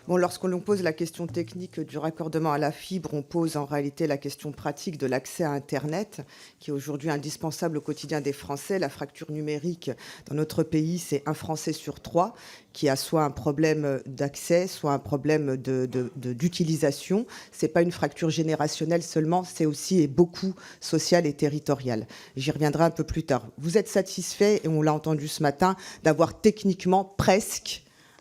Bon, lorsqu'on pose la question technique du raccordement à la fibre, on pose en réalité la question pratique de l'accès à Internet, qui est aujourd'hui indispensable au quotidien des Français. La fracture numérique dans notre pays, c'est un Français sur 3 qui a soit un problème d'accès, soit un problème d'utilisation. Ce n'est pas une fracture générationnelle seulement, c'est aussi et beaucoup sociale et territoriale. J'y reviendrai un peu plus tard. Vous êtes satisfait, et on l'a entendu ce matin, d'avoir techniquement presque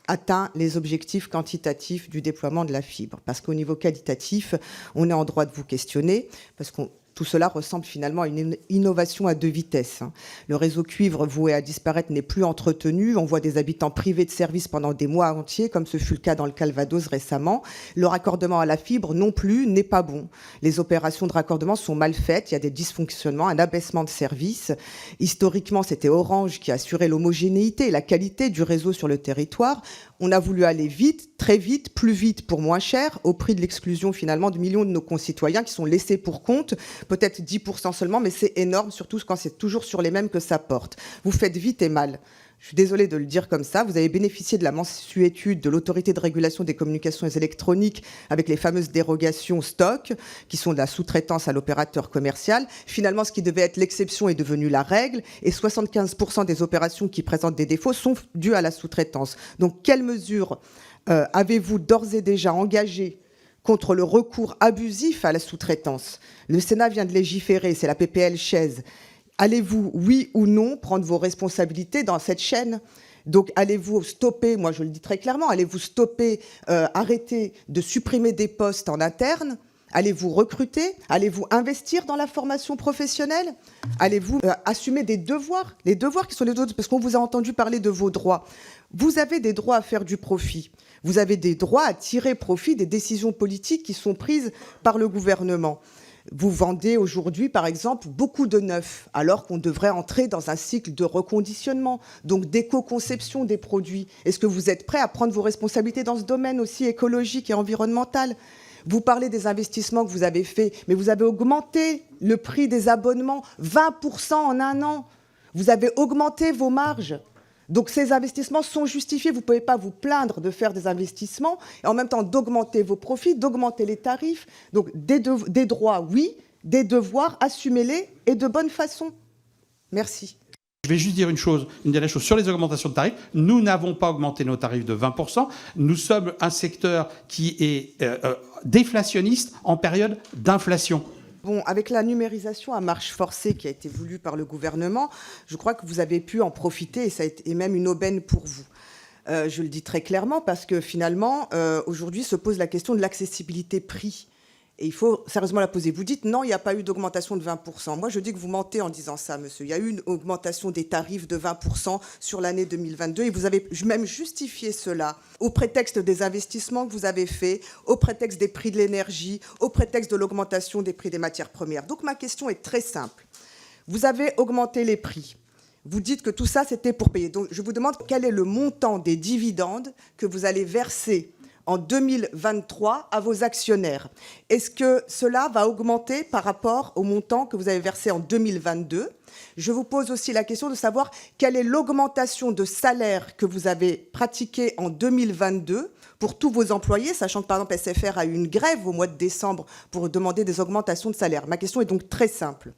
atteint les objectifs quantitatifs du déploiement de la fibre. Parce qu'au niveau qualitatif, on est en droit de vous questionner, parce que tout cela ressemble finalement à une innovation à 2 vitesses. Le réseau cuivre voué à disparaître n'est plus entretenu. On voit des habitants privés de services pendant des mois entiers, comme ce fut le cas dans le Calvados récemment. Le raccordement à la fibre non plus n'est pas bon. Les opérations de raccordement sont mal faites. Il y a des dysfonctionnements, un abaissement de service. Historiquement, c'était Orange qui assurait l'homogénéité et la qualité du réseau sur le territoire. On a voulu aller vite, très vite, plus vite pour moins cher, au prix de l'exclusion finalement de millions de nos concitoyens qui sont laissés pour compte, peut-être 10% seulement, mais c'est énorme, surtout quand c'est toujours sur les mêmes que ça porte. Vous faites vite et mal. Je suis désolée de le dire comme ça. Vous avez bénéficié de la mansuétude de l'autorité de régulation des communications électroniques avec les fameuses dérogations stock, qui sont de la sous-traitance à l'opérateur commercial. Finalement, ce qui devait être l'exception est devenu la règle, et 75% des opérations qui présentent des défauts sont dues à la sous-traitance. Donc, quelles mesures avez-vous d'ores et déjà engagées contre le recours abusif à la sous-traitance? Le Sénat vient de légiférer, c'est la PPL Chaise. Allez-vous, oui ou non, prendre vos responsabilités dans cette chaîne? Donc, allez-vous stopper, moi je le dis très clairement, allez-vous stopper, arrêter de supprimer des postes en interne? Allez-vous recruter? Allez-vous investir dans la formation professionnelle? Allez-vous assumer des devoirs? Les devoirs qui sont les autres, parce qu'on vous a entendu parler de vos droits. Vous avez des droits à faire du profit. Vous avez des droits à tirer profit des décisions politiques qui sont prises par le gouvernement. Vous vendez aujourd'hui, par exemple, beaucoup de neufs, alors qu'on devrait entrer dans un cycle de reconditionnement, donc d'éco-conception des produits. Est-ce que vous êtes prêt à prendre vos responsabilités dans ce domaine aussi écologique et environnemental? Vous parlez des investissements que vous avez faits, mais vous avez augmenté le prix des abonnements 20% en un an. Vous avez augmenté vos marges. Donc ces investissements sont justifiés. Vous ne pouvez pas vous plaindre de faire des investissements et en même temps d'augmenter vos profits, d'augmenter les tarifs. Donc des droits, oui, des devoirs, assumez-les et de bonne façon. Merci. Je vais juste dire une dernière chose sur les augmentations de tarifs. Nous n'avons pas augmenté nos tarifs de 20%. Nous sommes un secteur qui est déflationniste en période d'inflation. Bon, avec la numérisation à marche forcée qui a été voulue par le gouvernement, je crois que vous avez pu en profiter et ça a été même une aubaine pour vous. Je le dis très clairement parce que finalement, aujourd'hui se pose la question de l'accessibilité prix. Et il faut sérieusement la poser. Vous dites non, il n'y a pas eu d'augmentation de 20%. Moi, je dis que vous mentez en disant ça, monsieur. Il y a eu une augmentation des tarifs de 20% sur l'année 2022 et vous avez même justifié cela au prétexte des investissements que vous avez faits, au prétexte des prix de l'énergie, au prétexte de l'augmentation des prix des matières premières. Donc ma question est très simple. Vous avez augmenté les prix. Vous dites que tout ça, c'était pour payer. Donc je vous demande quel est le montant des dividendes que vous allez verser en 2023 à vos actionnaires. Est-ce que cela va augmenter par rapport au montant que vous avez versé en 2022? Je vous pose aussi la question de savoir quelle est l'augmentation de salaire que vous avez pratiquée en 2022 pour tous vos employés, sachant que par exemple SFR a eu une grève au mois de décembre pour demander des augmentations de salaire. Ma question est donc très simple.